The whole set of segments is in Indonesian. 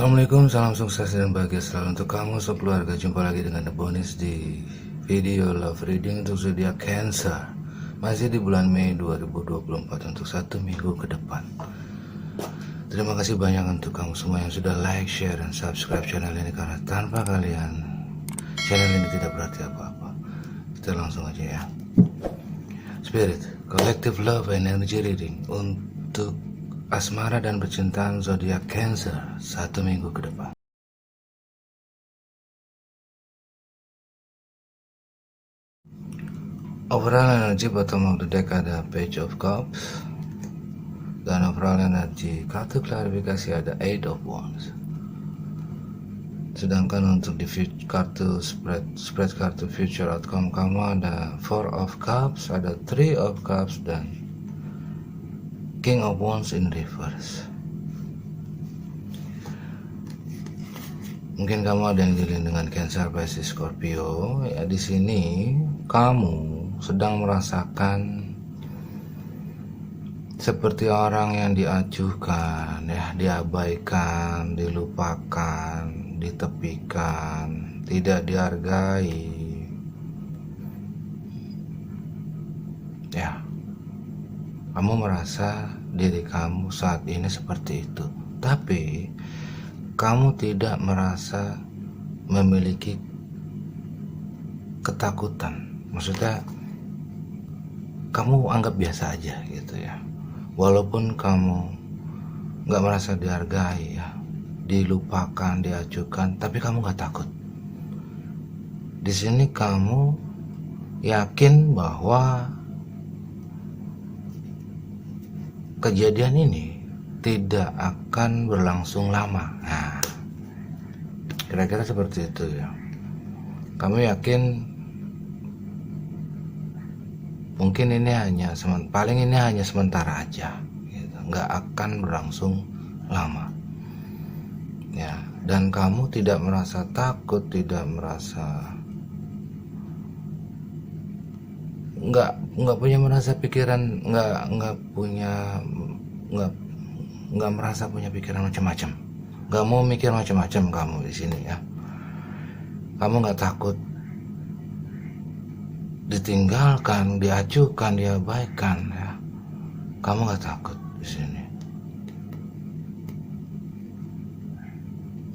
Assalamualaikum, salam sukses dan bahagia selalu untuk kamu sekeluarga. Jumpa lagi dengan The Bonus di video Love Reading untuk zodiak Cancer. Masih di bulan Mei 2024 untuk 1 minggu ke depan. Terima kasih banyak untuk kamu semua yang sudah like, share, dan subscribe channel ini, karena tanpa kalian channel ini tidak berarti apa-apa. Kita langsung aja ya. Spirit, Collective Love and Energy Reading untuk asmara dan percintaan zodiak Cancer 1 minggu ke depan. Overall energy bottom of the deck ada Page of Cups, dan overall energy kartu klarifikasi ada Eight of Wands. Sedangkan untuk di kartu spread kartu future outcome kamu ada Four of Cups, ada Three of Cups, dan King of Wands in reverse. Mungkin kamu ada yang dealing dengan Cancer, Pisces, Scorpio. Ya, di sini kamu sedang merasakan seperti orang yang diacuhkan, ya, diabaikan, dilupakan, ditepikan, tidak dihargai. Ya, kamu merasa diri kamu saat ini seperti itu, tapi kamu tidak merasa memiliki ketakutan. Maksudnya kamu anggap biasa aja gitu ya. Walaupun kamu gak merasa dihargai ya, dilupakan, diacuhkan, tapi kamu gak takut. Di sini kamu yakin bahwa kejadian ini tidak akan berlangsung lama. Nah, kira-kira seperti itu ya. Kamu yakin mungkin ini paling hanya sementara aja gitu. Nggak akan berlangsung lama ya. Dan kamu tidak merasa takut, tidak merasa nggak punya merasa pikiran, nggak merasa punya pikiran macam-macam, nggak mau mikir macam-macam kamu di sini ya. Kamu nggak takut ditinggalkan, diacuhkan, diabaikan ya. Kamu nggak takut di sini.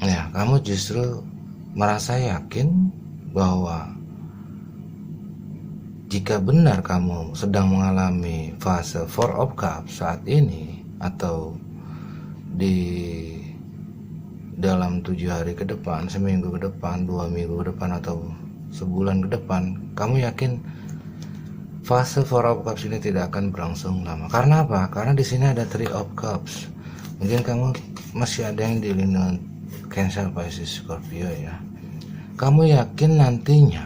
Ya, kamu justru merasa yakin bahwa jika benar kamu sedang mengalami fase Four of Cups saat ini, atau di dalam 7 hari ke depan, seminggu ke depan, 2 minggu ke depan, atau sebulan ke depan, kamu yakin fase Four of Cups ini tidak akan berlangsung lama. Karena apa? Karena di sini ada Three of Cups. Mungkin kamu masih ada yang dealing dengan Cancer, Pisces, Scorpio ya. Kamu yakin nantinya,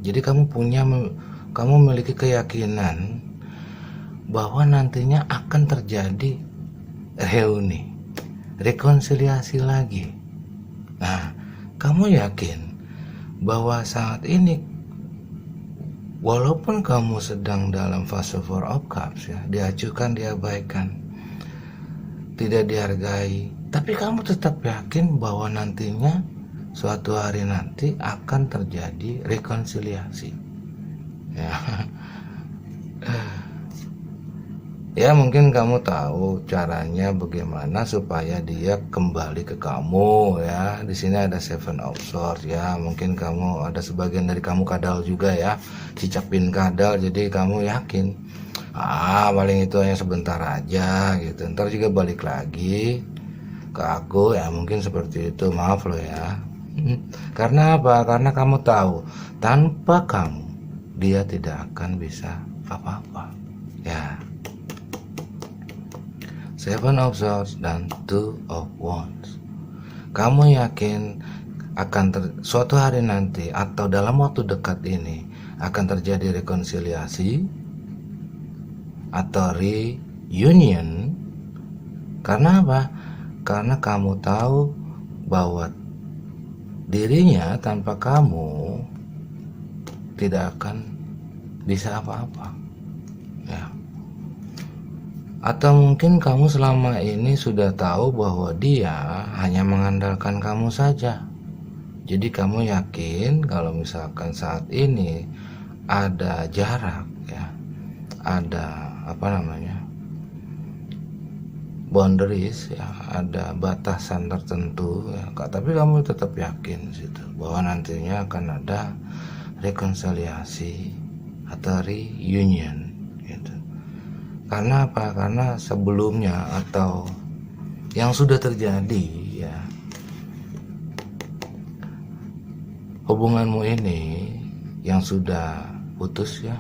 jadi kamu memiliki keyakinan bahwa nantinya akan terjadi reuni, rekonsiliasi lagi. Nah, kamu yakin bahwa saat ini walaupun kamu sedang dalam fase Four of Cups ya, diacuhkan, diabaikan, tidak dihargai, tapi kamu tetap yakin bahwa nantinya suatu hari nanti akan terjadi rekonsiliasi ya. Ya, mungkin kamu tahu caranya bagaimana supaya dia kembali ke kamu ya. Di sini ada Seven of Swords ya. Mungkin kamu ada sebagian dari kamu kadal juga ya, cicapin kadal. Jadi kamu yakin, paling itu hanya sebentar aja gitu, ntar juga balik lagi ke aku ya. Mungkin seperti itu, maaf loh ya. Karena apa? Karena kamu tahu tanpa kamu dia tidak akan bisa apa-apa ya. Seven of Swords dan Two of Wands. Kamu yakin akan suatu hari nanti atau dalam waktu dekat ini akan terjadi rekonsiliasi atau reunion. Karena apa? Karena kamu tahu bahwa dirinya tanpa kamu tidak akan bisa apa-apa ya. Atau mungkin kamu selama ini sudah tahu bahwa dia hanya mengandalkan kamu saja. Jadi kamu yakin kalau misalkan saat ini ada jarak ya, ada boundaries ya, ada batasan tertentu ya, tapi kamu tetap yakin situ bahwa nantinya akan ada rekonsiliasi atau reunion gitu. Karena apa? Karena sebelumnya atau yang sudah terjadi ya, hubunganmu ini yang sudah putus ya,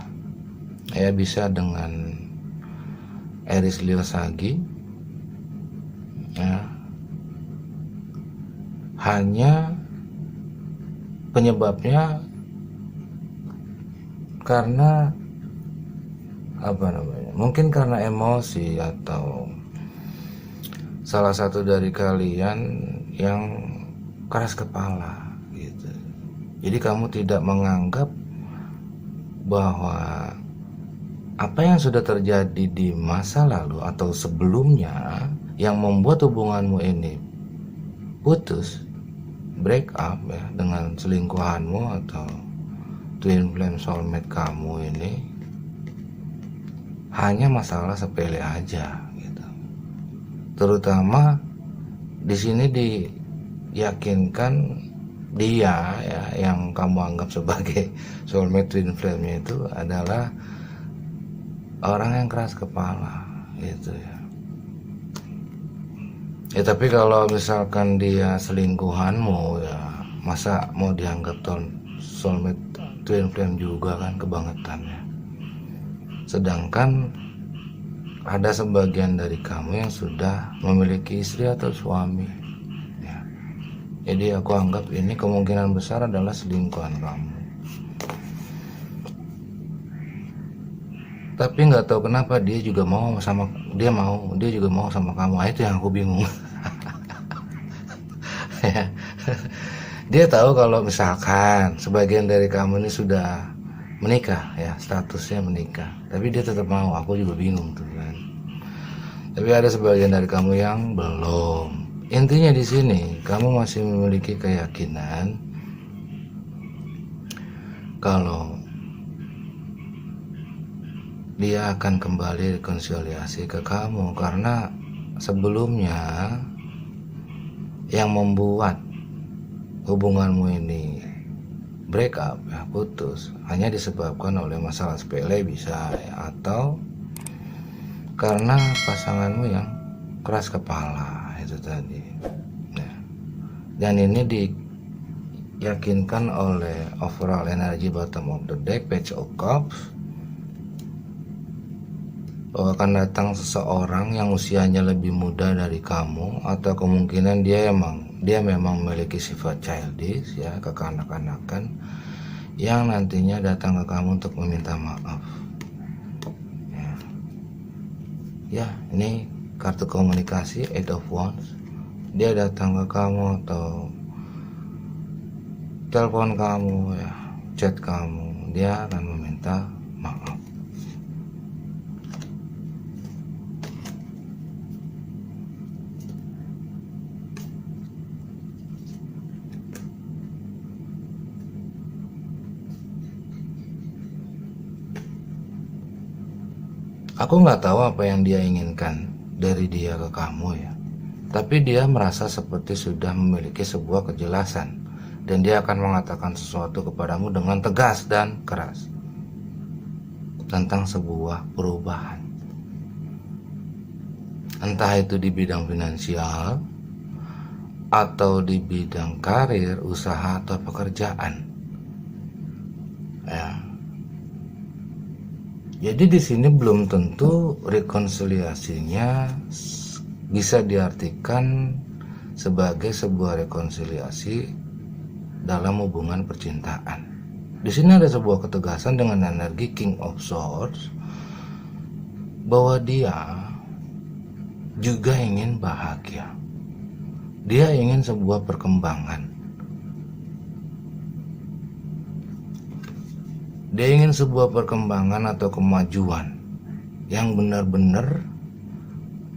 bisa dengan Eris Liosagi ya, hanya penyebabnya karena mungkin karena emosi atau salah satu dari kalian yang keras kepala gitu. Jadi kamu tidak menganggap bahwa apa yang sudah terjadi di masa lalu atau sebelumnya yang membuat hubunganmu ini putus, break up ya, dengan selingkuhanmu atau twin flame soulmate kamu ini hanya masalah sepele aja gitu. Terutama di sini diyakinkan dia ya, yang kamu anggap sebagai soulmate twin flame itu adalah orang yang keras kepala gitu ya. Ya tapi kalau misalkan dia selingkuhanmu ya, masa mau dianggap soulmate twin flame juga kan, kebangetannya. Sedangkan ada sebagian dari kamu yang sudah memiliki istri atau suami ya. Jadi aku anggap ini kemungkinan besar adalah selingkuhan kamu. Tapi nggak tahu kenapa dia juga mau sama kamu. Itu yang aku bingung. Dia tahu kalau misalkan sebagian dari kamu ini sudah menikah ya, statusnya menikah, tapi dia tetap mau. Aku juga bingung tuh kan. Tapi ada sebagian dari kamu yang belum. Intinya di sini kamu masih memiliki keyakinan kalau dia akan kembali rekonsiliasi ke kamu, karena sebelumnya yang membuat hubunganmu ini break up ya, putus, hanya disebabkan oleh masalah sepele bisa ya, atau karena pasanganmu yang keras kepala itu tadi ya. Dan ini diyakinkan oleh overall energy bottom of the deck, page of cups, bahwa akan datang seseorang yang usianya lebih muda dari kamu, atau kemungkinan dia memang memiliki sifat childish ya, kekanak-kanakan, yang nantinya datang ke kamu untuk meminta maaf ya. Ini kartu komunikasi, Eight of Wands. Dia datang ke kamu atau telepon kamu ya, chat kamu, dia akan meminta maaf. Aku nggak tahu apa yang dia inginkan dari dia ke kamu ya, tapi dia merasa seperti sudah memiliki sebuah kejelasan, dan dia akan mengatakan sesuatu kepadamu dengan tegas dan keras tentang sebuah perubahan, entah itu di bidang finansial atau di bidang karir, usaha, atau pekerjaan ya. Jadi di sini belum tentu rekonsiliasinya bisa diartikan sebagai sebuah rekonsiliasi dalam hubungan percintaan. Di sini ada sebuah ketegasan dengan energi King of Swords bahwa dia juga ingin bahagia. Dia ingin sebuah perkembangan. Dia ingin sebuah perkembangan atau kemajuan yang benar-benar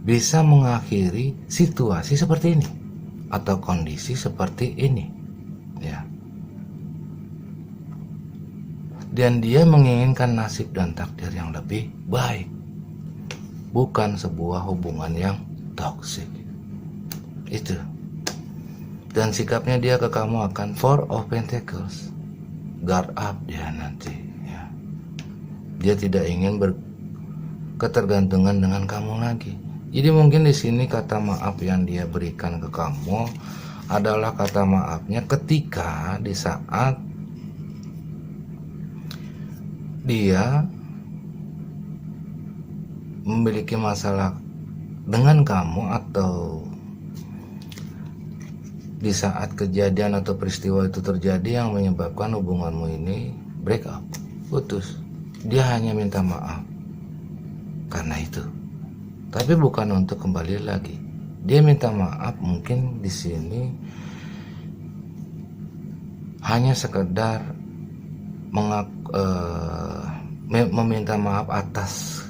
bisa mengakhiri situasi seperti ini atau kondisi seperti ini, ya. Dan dia menginginkan nasib dan takdir yang lebih baik, bukan sebuah hubungan yang toksik. Itu. Dan sikapnya dia ke kamu akan Four of Pentacles, guard up dia nanti, ya. Dia tidak ingin berketergantungan dengan kamu lagi. Jadi mungkin di sini kata maaf yang dia berikan ke kamu adalah kata maafnya ketika di saat dia memiliki masalah dengan kamu, atau di saat kejadian atau peristiwa itu terjadi yang menyebabkan hubunganmu ini break up, putus. Dia hanya minta maaf karena itu, tapi bukan untuk kembali lagi. Dia minta maaf mungkin di sini hanya sekedar meminta maaf atas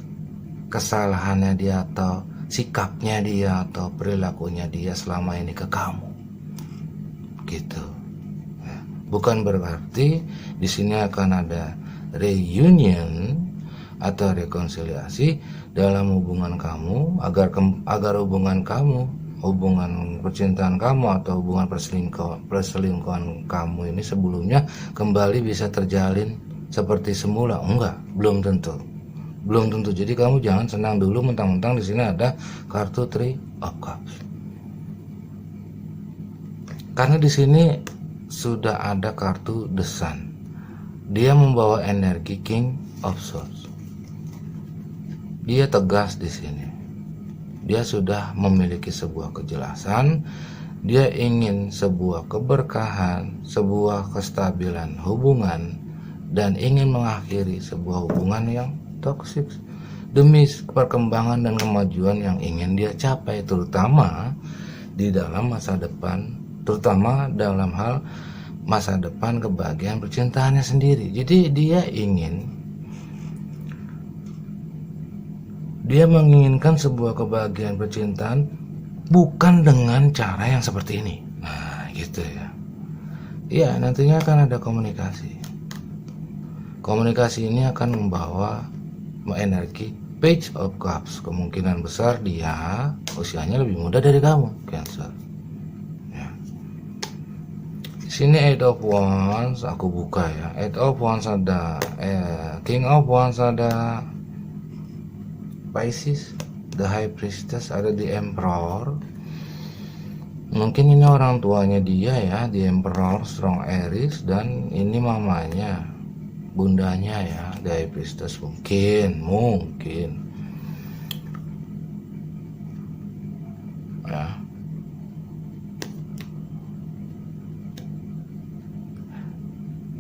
kesalahannya dia atau sikapnya dia atau perilakunya dia selama ini ke kamu, gitu. Bukan berarti di sini akan ada reunion atau rekonsiliasi dalam hubungan kamu agar hubungan kamu, hubungan percintaan kamu atau hubungan perselingkuhan kamu ini sebelumnya kembali bisa terjalin seperti semula. Enggak, belum tentu. Jadi kamu jangan senang dulu mentang-mentang di sini ada kartu Three of Cups. Karena di sini sudah ada kartu The Sun. Dia membawa energi King of Swords. Dia tegas di sini. Dia sudah memiliki sebuah kejelasan. Dia ingin sebuah keberkahan, sebuah kestabilan hubungan, dan ingin mengakhiri sebuah hubungan yang toksik demi perkembangan dan kemajuan yang ingin dia capai, terutama di dalam masa depan, terutama dalam hal masa depan kebahagiaan percintaannya sendiri. Jadi dia menginginkan sebuah kebahagiaan percintaan bukan dengan cara yang seperti ini. Nah, gitu ya. Ya, nantinya akan ada komunikasi. Komunikasi ini akan membawa energi Page of Cups. Kemungkinan besar dia usianya lebih muda dari kamu, Cancer. Ya. Di sini Eight of Wands, aku buka ya. Eight of Wands ada King of Wands, ada Pisces, The High Priestess, ada The Emperor. Mungkin ini orang tuanya dia ya, The Emperor, Strong Aries, dan ini mamanya, bundanya ya, The High Priestess. Mungkin ya.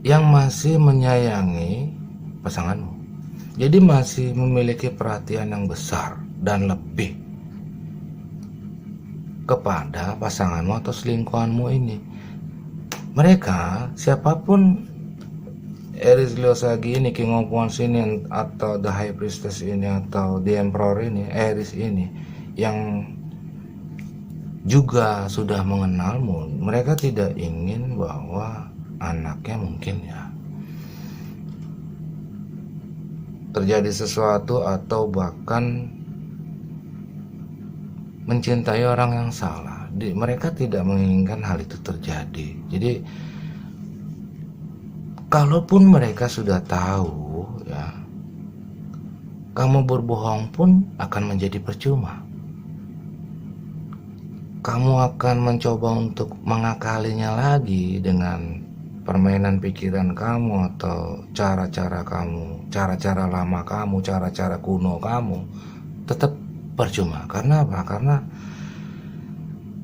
Yang masih menyayangi pasanganmu, jadi masih memiliki perhatian yang besar dan lebih kepada pasanganmu atau selingkuhanmu ini. Mereka, siapapun, Aries, Leo, Sagi ini, King of Wands ini, atau The High Priestess ini, atau The Emperor ini, Aries ini, yang juga sudah mengenalmu, mereka tidak ingin bahwa anaknya mungkin ya terjadi sesuatu atau bahkan mencintai orang yang salah. Mereka tidak menginginkan hal itu terjadi. Jadi kalaupun mereka sudah tahu ya, kamu berbohong pun akan menjadi percuma. Kamu akan mencoba untuk mengakalinya lagi dengan permainan pikiran kamu atau cara-cara kamu, cara-cara lama kamu, cara-cara kuno kamu, tetap percuma. Karena apa? Karena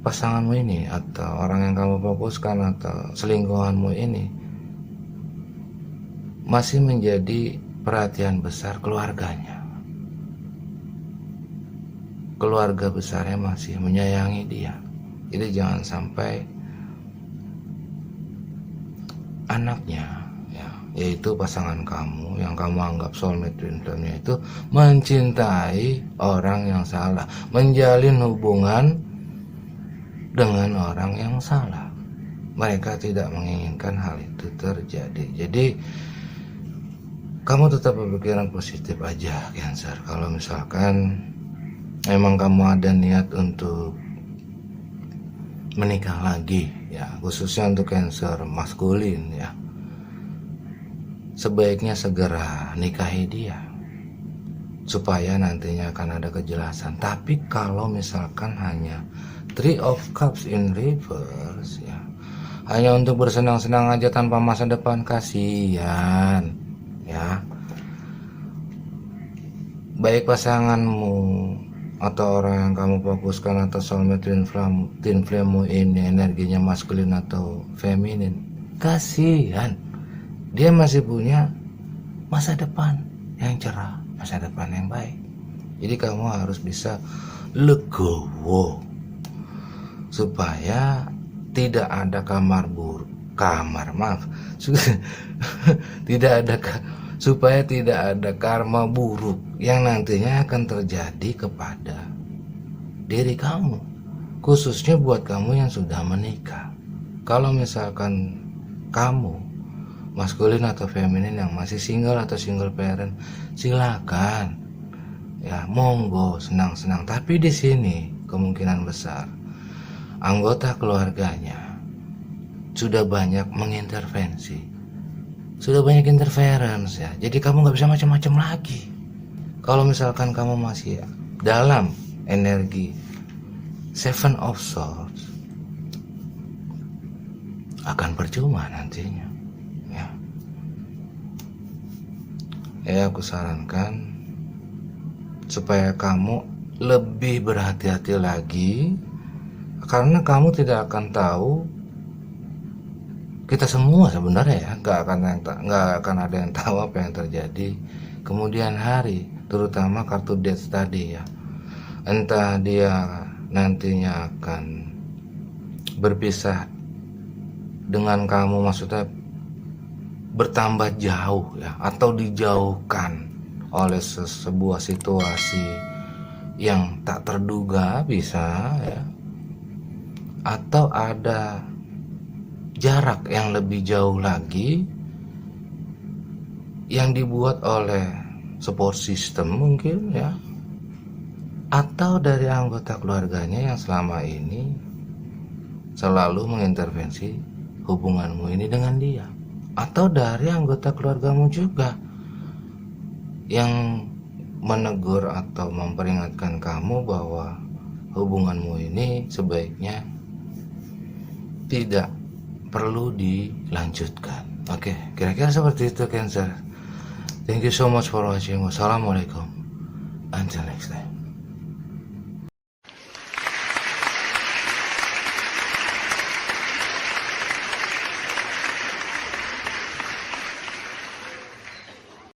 pasanganmu ini atau orang yang kamu fokuskan atau selingkuhanmu ini masih menjadi perhatian besar keluarganya. Keluarga besarnya masih menyayangi dia. Jadi jangan sampai anaknya ya yaitu pasangan kamu yang kamu anggap soulmate twin flame-nya itu mencintai orang yang salah, menjalin hubungan dengan orang yang salah. Mereka tidak menginginkan hal itu terjadi. Jadi kamu tetap berpikiran positif aja, Cancer. Kalau misalkan emang kamu ada niat untuk menikah lagi, ya, khususnya untuk Cancer maskulin, ya, sebaiknya segera nikahi dia supaya nantinya akan ada kejelasan. Tapi kalau misalkan hanya Three of Cups in reverse, ya, hanya untuk bersenang-senang aja tanpa masa depan, kasihan, ya. Baik pasanganmu atau orang yang kamu fokuskan atau soulmate twin flame ini energinya maskulin atau feminin, kasihan. Dia masih punya masa depan yang cerah, masa depan yang baik. Jadi kamu harus bisa legowo supaya tidak ada supaya tidak ada karma buruk yang nantinya akan terjadi kepada diri kamu, khususnya buat kamu yang sudah menikah. Kalau misalkan kamu maskulin atau feminin yang masih single atau single parent, silakan, ya, monggo, senang-senang. Tapi di sini kemungkinan besar anggota keluarganya sudah banyak mengintervensi, sudah banyak interference, ya. Jadi kamu nggak bisa macam-macam lagi. Kalau misalkan kamu masih dalam energi Seven of Swords, akan percuma nantinya, ya. Aku sarankan supaya kamu lebih berhati-hati lagi, karena kamu tidak akan tahu, kita semua sebenarnya, ya, nggak akan ada yang tahu apa yang terjadi kemudian hari, terutama kartu death tadi, ya. Entah dia nantinya akan berpisah dengan kamu, maksudnya bertambah jauh, ya, atau dijauhkan oleh sebuah situasi yang tak terduga, bisa, ya, atau ada jarak yang lebih jauh lagi yang dibuat oleh support system mungkin, ya, atau dari anggota keluarganya yang selama ini selalu mengintervensi hubunganmu ini dengan dia, atau dari anggota keluargamu juga yang menegur atau memperingatkan kamu bahwa hubunganmu ini sebaiknya tidak perlu dilanjutkan. Oke, kira-kira seperti itu, Cancer. Thank you so much for watching. Wassalamualaikum. Until next time.